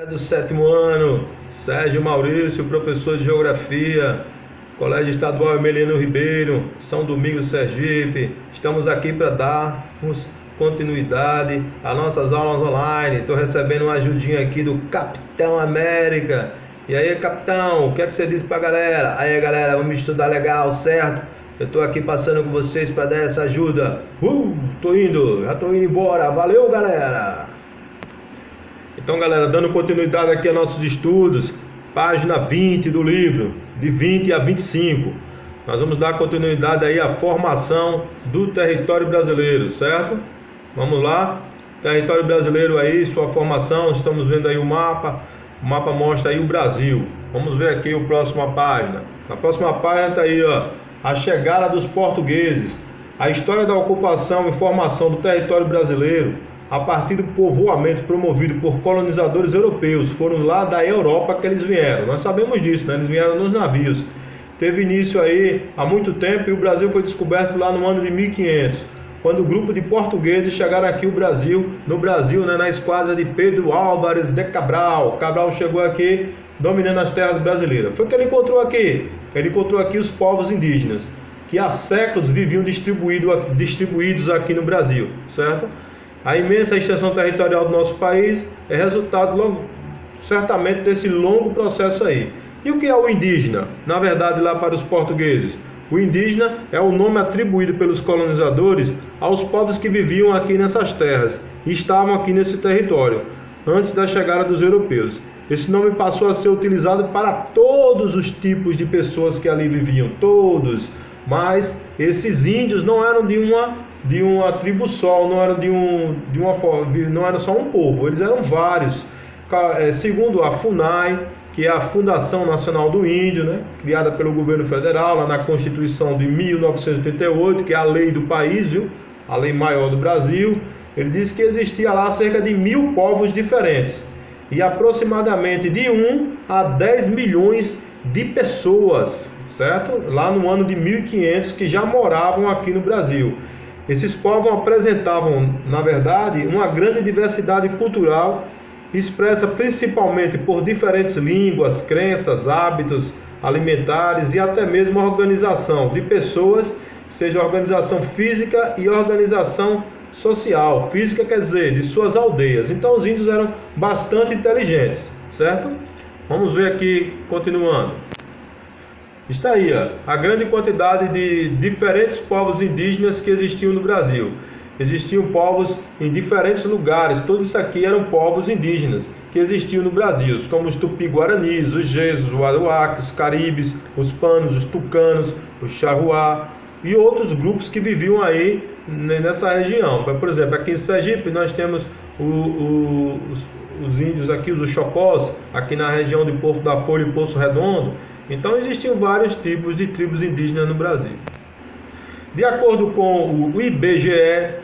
Do sétimo ano, Sérgio Maurício, professor de Geografia, Colégio Estadual Emiliano Ribeiro, São Domingos, Sergipe. Estamos aqui para darmos continuidade às nossas aulas online. Estou recebendo uma ajudinha aqui do Capitão América. E aí, capitão, o que é que você diz para a galera? Aí, galera, vamos estudar legal, certo? Eu estou aqui passando com vocês para dar essa ajuda. Já estou indo embora. Valeu, galera! Então, galera, dando continuidade aqui a nossos estudos, página 20 do livro, de 20 a 25. Nós vamos dar continuidade aí à formação do território brasileiro, certo? Vamos lá. Território brasileiro aí, sua formação, estamos vendo aí o mapa. O mapa mostra aí o Brasil. Vamos ver aqui a próxima página. Na próxima página está aí, ó, a chegada dos portugueses, a história da ocupação e formação do território brasileiro a partir do povoamento promovido por colonizadores europeus. Foram lá da Europa que eles vieram. Nós sabemos disso, né? Eles vieram nos navios. Teve início aí há muito tempo e o Brasil foi descoberto lá no ano de 1500, quando o grupo de portugueses chegaram aqui no Brasil, né, na esquadra de Pedro Álvares de Cabral. Cabral chegou aqui dominando as terras brasileiras. Foi o que ele encontrou aqui. Ele encontrou aqui os povos indígenas, que há séculos viviam distribuídos aqui no Brasil, certo? A imensa extensão territorial do nosso país é resultado, certamente, desse longo processo aí. E o que é o indígena? Na verdade, lá para os portugueses, o indígena é o nome atribuído pelos colonizadores aos povos que viviam aqui nessas terras e estavam aqui nesse território, antes da chegada dos europeus. Esse nome passou a ser utilizado para todos os tipos de pessoas que ali viviam, todos. Mas esses índios não eram de uma tribo só, não era só um povo, eles eram vários. Segundo a FUNAI, que é a Fundação Nacional do Índio, né, criada pelo governo federal, lá na Constituição de 1988, que é a lei do país, viu? A lei maior do Brasil, ele diz que existia lá cerca de 1000 povos diferentes e aproximadamente de 1 a 10 milhões de pessoas, certo? Lá no ano de 1500, que já moravam aqui no Brasil. Esses povos apresentavam, na verdade, uma grande diversidade cultural, expressa principalmente por diferentes línguas, crenças, hábitos alimentares e até mesmo organização de pessoas, seja organização física e organização social. Física quer dizer de suas aldeias. Então os índios eram bastante inteligentes, certo? Vamos ver aqui, continuando. Está aí, ó, a grande quantidade de diferentes povos indígenas que existiam no Brasil. Existiam povos em diferentes lugares. Todos isso aqui eram povos indígenas que existiam no Brasil, como os tupi-guaranis, os jesos, os aruaques, os caribes, os panos, os tucanos, os charruá e outros grupos que viviam aí nessa região. Por exemplo, aqui em Sergipe nós temos os índios aqui, os Chocós, aqui na região de Porto da Folha e Poço Redondo. Então existiam vários tipos de tribos indígenas no Brasil. De acordo com o IBGE,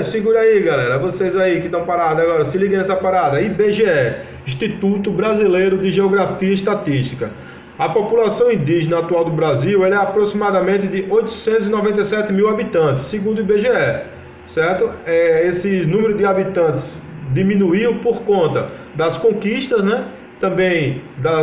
segura aí, galera, vocês aí que estão parados agora, se liguem nessa parada. IBGE, Instituto Brasileiro de Geografia e Estatística. A população indígena atual do Brasil é aproximadamente de 897 mil habitantes, segundo o IBGE, certo? Esse número de habitantes diminuiu por conta das conquistas, né? Também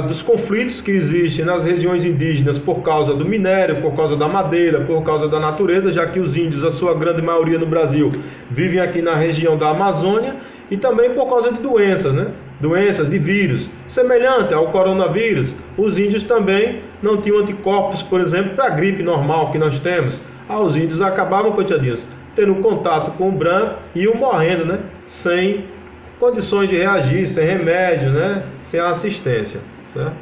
dos conflitos que existem nas regiões indígenas por causa do minério, por causa da madeira, por causa da natureza, já que os índios, a sua grande maioria no Brasil, vivem aqui na região da Amazônia, e também por causa de doenças, né? Doenças de vírus. Semelhante ao coronavírus, os índios também não tinham anticorpos, por exemplo, para a gripe normal que nós temos. Os índios acabavam, coitadinhos, tendo contato com o branco e iam morrendo, né? Sem condições de reagir, sem remédios, né? Sem assistência, certo?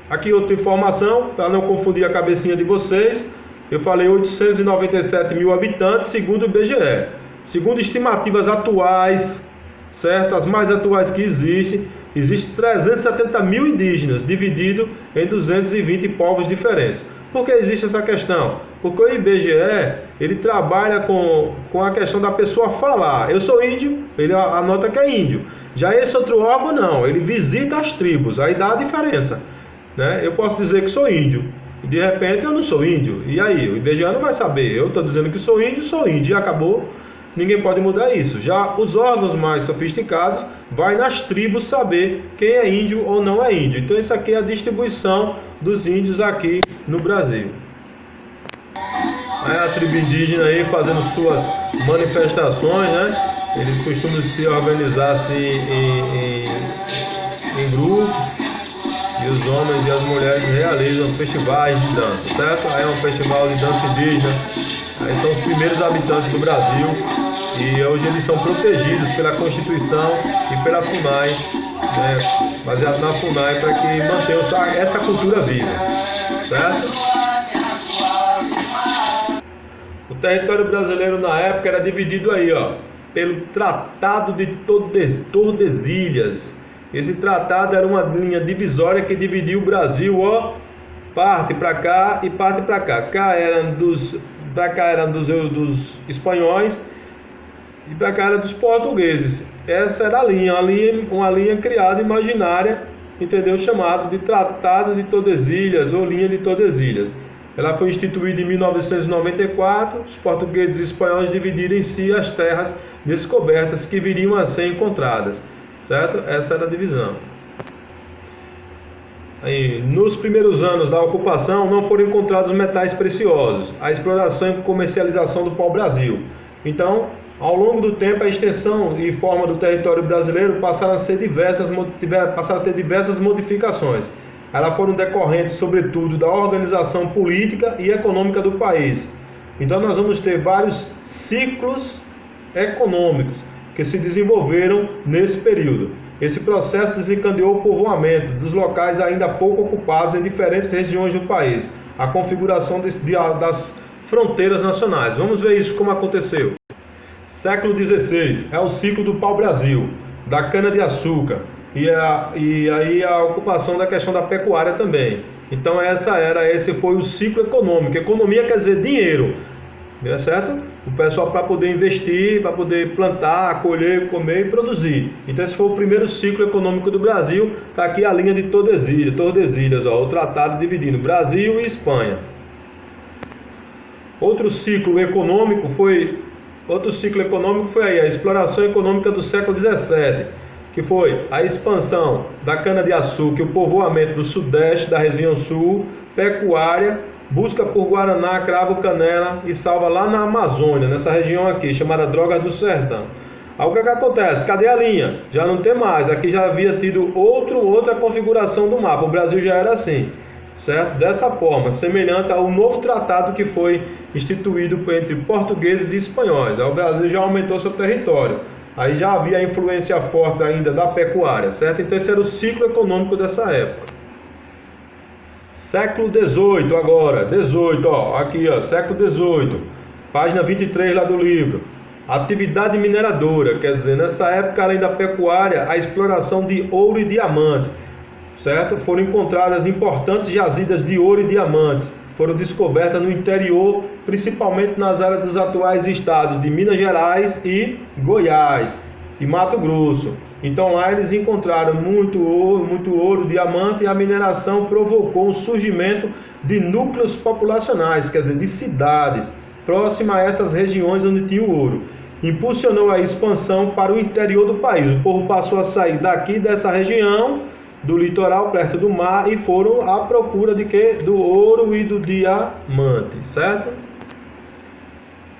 Aqui outra informação, para não confundir a cabecinha de vocês, eu falei 897 mil habitantes, segundo o IBGE. Segundo estimativas atuais, certo? As mais atuais que existem 370 mil indígenas, dividido em 220 povos diferentes. Por que existe essa questão? Porque o IBGE, ele trabalha com a questão da pessoa falar. Eu sou índio, ele anota que é índio. Já esse outro órgão não, ele visita as tribos, aí dá a diferença, né? Eu posso dizer que sou índio, e de repente eu não sou índio. E aí, o IBGE não vai saber. Eu estou dizendo que sou índio e acabou. ninguém pode mudar isso. Já os órgãos mais sofisticados vai nas tribos saber quem é índio ou não é índio. Então isso aqui é a distribuição dos índios aqui no Brasil. Aí a tribo indígena aí fazendo suas manifestações, né? Eles costumam se organizar assim em grupos, e os homens e as mulheres realizam festivais de dança, certo? Aí é um festival de dança indígena. Aí são os primeiros habitantes do Brasil, e hoje eles são protegidos pela Constituição e pela FUNAI, né? Baseado na FUNAI, para que mantenham essa cultura viva, certo? O território brasileiro na época era dividido aí, ó, pelo Tratado de Tordesilhas. Esse tratado era uma linha divisória que dividia o Brasil, ó, parte para cá e parte para cá. Cá eram dos espanhóis e para cá era dos portugueses. Essa era uma linha criada imaginária, entendeu? Chamada de Tratado de Tordesilhas ou Linha de Tordesilhas. Ela foi instituída em 1994. Os portugueses e espanhóis dividiram em si as terras descobertas que viriam a ser encontradas, certo? Essa era a divisão. Aí, nos primeiros anos da ocupação não foram encontrados metais preciosos, a exploração e comercialização do pau-brasil. Então, ao longo do tempo, a extensão e forma do território brasileiro passaram a ter diversas modificações. Elas foram decorrentes, sobretudo, da organização política e econômica do país. Então, nós vamos ter vários ciclos econômicos que se desenvolveram nesse período. Esse processo desencadeou o povoamento dos locais ainda pouco ocupados em diferentes regiões do país, a configuração das fronteiras nacionais. Vamos ver isso como aconteceu. Século XVI é o ciclo do pau-brasil, da cana-de-açúcar e aí a ocupação da questão da pecuária também. Então esse foi o ciclo econômico. Economia quer dizer dinheiro, certo? O pessoal para poder investir, para poder plantar, colher, comer e produzir. Então esse foi o primeiro ciclo econômico do Brasil. Está aqui a linha de Tordesilhas, ó, o tratado dividindo Brasil e Espanha. Outro ciclo econômico foi aí a exploração econômica do século XVII, que foi a expansão da cana-de-açúcar e o povoamento do sudeste da região sul, pecuária, busca por guaraná, cravo, canela e salva lá na Amazônia, nessa região aqui, chamada Drogas do Sertão. Aí o que acontece? Cadê a linha? Já não tem mais. Aqui já havia tido outra configuração do mapa. O Brasil já era assim, certo? Dessa forma, semelhante ao novo tratado que foi instituído entre portugueses e espanhóis. Aí o Brasil já aumentou seu território. Aí já havia a influência forte ainda da pecuária, certo? Então esse era o ciclo econômico dessa época. Século XVIII agora, ó, aqui ó, século XVIII, página 23 lá do livro. Atividade mineradora, quer dizer, nessa época além da pecuária, a exploração de ouro e diamante, certo? Foram encontradas importantes jazidas de ouro e diamantes, foram descobertas no interior, principalmente nas áreas dos atuais estados de Minas Gerais e Goiás e Mato Grosso. Então lá eles encontraram muito ouro, diamante, e a mineração provocou o surgimento de núcleos populacionais, quer dizer, de cidades próximas a essas regiões onde tinha o ouro. Impulsionou a expansão para o interior do país. O povo passou a sair daqui dessa região, do litoral, perto do mar, e foram à procura de quê? Do ouro e do diamante, certo?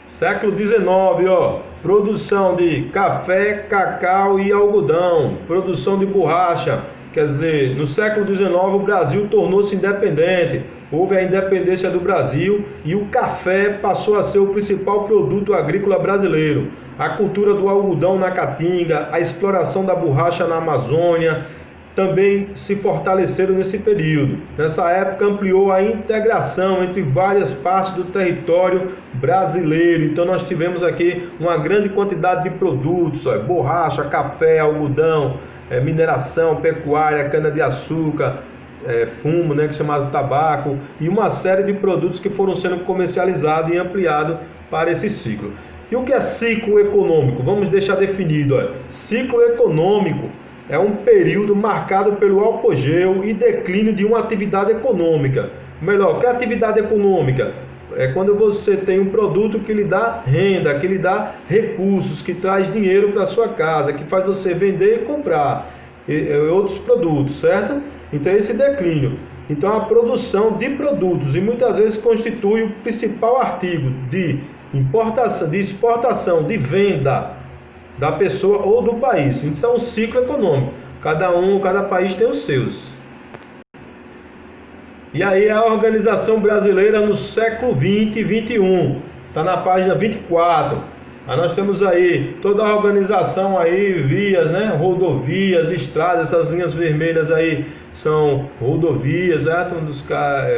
Século XIX, ó, produção de café, cacau e algodão, produção de borracha. Quer dizer, no século XIX o Brasil tornou-se independente, houve a independência do Brasil e o café passou a ser o principal produto agrícola brasileiro. A cultura do algodão na Caatinga, a exploração da borracha na Amazônia, também se fortaleceram nesse período. Nessa época ampliou a integração entre várias partes do território brasileiro. Então nós tivemos aqui uma grande quantidade de produtos, borracha, café, algodão, mineração, pecuária, cana-de-açúcar, fumo, né, que é chamado tabaco, e uma série de produtos que foram sendo comercializados e ampliados para esse ciclo. E o que é ciclo econômico? Vamos deixar definido. Ciclo econômico é um período marcado pelo apogeu e declínio de uma atividade econômica. Melhor, que é atividade econômica? É quando você tem um produto que lhe dá renda, que lhe dá recursos, que traz dinheiro para sua casa, que faz você vender e comprar outros produtos, certo? Então esse declínio. Então a produção de produtos, e muitas vezes constitui o principal artigo de importação, de exportação, de venda da pessoa ou do país. Isso é um ciclo econômico. Cada país tem os seus. E aí a organização brasileira no século 20 e 21, está na página 24. Aí nós temos aí toda a organização aí, vias, né? Rodovias, estradas, essas linhas vermelhas aí são rodovias, certo?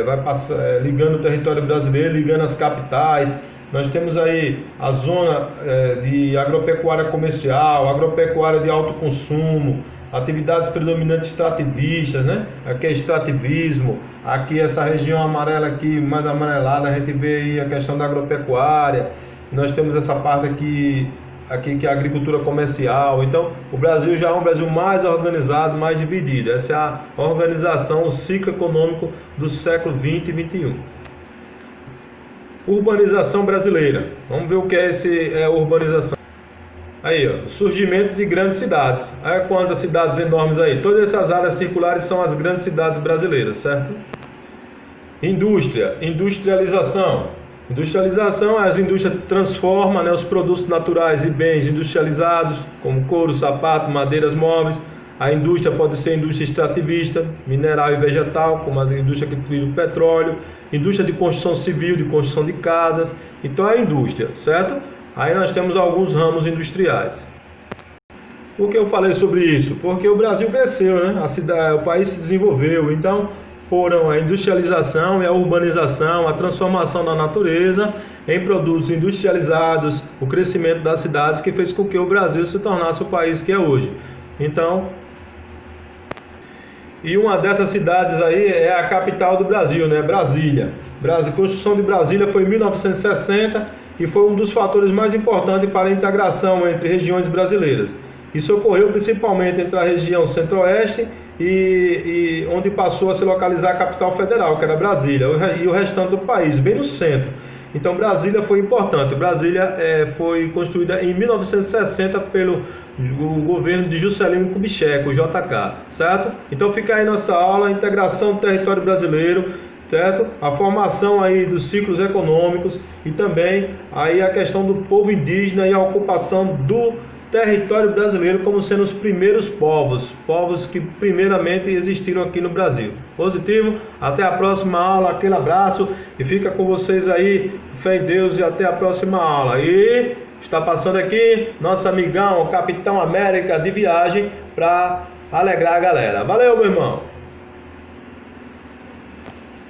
Vai passar, ligando o território brasileiro, ligando as capitais. Nós temos aí a zona de agropecuária comercial, agropecuária de alto consumo, atividades predominantes extrativistas, né? Aqui é extrativismo, aqui essa região amarela aqui, mais amarelada, a gente vê aí a questão da agropecuária. Nós temos essa parte aqui que é a agricultura comercial. Então, o Brasil já é um Brasil mais organizado, mais dividido. Essa é a organização, o ciclo econômico do século 20 e 21. Urbanização brasileira. Vamos ver o que é urbanização. Aí, ó, o surgimento de grandes cidades. Olha quantas cidades enormes aí. Todas essas áreas circulares são as grandes cidades brasileiras, certo? Indústria, industrialização. Industrialização, as indústrias transformam, né, os produtos naturais e bens industrializados, como couro, sapato, madeiras móveis. A indústria pode ser indústria extrativista, mineral e vegetal, como a indústria que utiliza o petróleo, indústria de construção civil, de construção de casas. Então é a indústria, certo? Aí nós temos alguns ramos industriais. Por que eu falei sobre isso? Porque o Brasil cresceu, né? O país se desenvolveu, então foram a industrialização e a urbanização, a transformação da natureza em produtos industrializados, o crescimento das cidades que fez com que o Brasil se tornasse o país que é hoje. Então, e uma dessas cidades aí é a capital do Brasil, né? Brasília. A construção de Brasília foi em 1960 e foi um dos fatores mais importantes para a integração entre regiões brasileiras. Isso ocorreu principalmente entre a região centro-oeste e onde passou a se localizar a capital federal, que era Brasília, e o restante do país, bem no centro. Então Brasília foi importante. Brasília foi construída em 1960 pelo governo de Juscelino Kubitschek, o JK, certo? Então fica aí nossa aula, integração do território brasileiro, certo? A formação aí dos ciclos econômicos e também aí a questão do povo indígena e a ocupação do território brasileiro como sendo os primeiros povos que primeiramente existiram aqui no Brasil. Positivo? Até a próxima aula, aquele abraço e fica com vocês aí, fé em Deus, e até a próxima aula. E está passando aqui nosso amigão, Capitão América de viagem, para alegrar a galera. Valeu, meu irmão!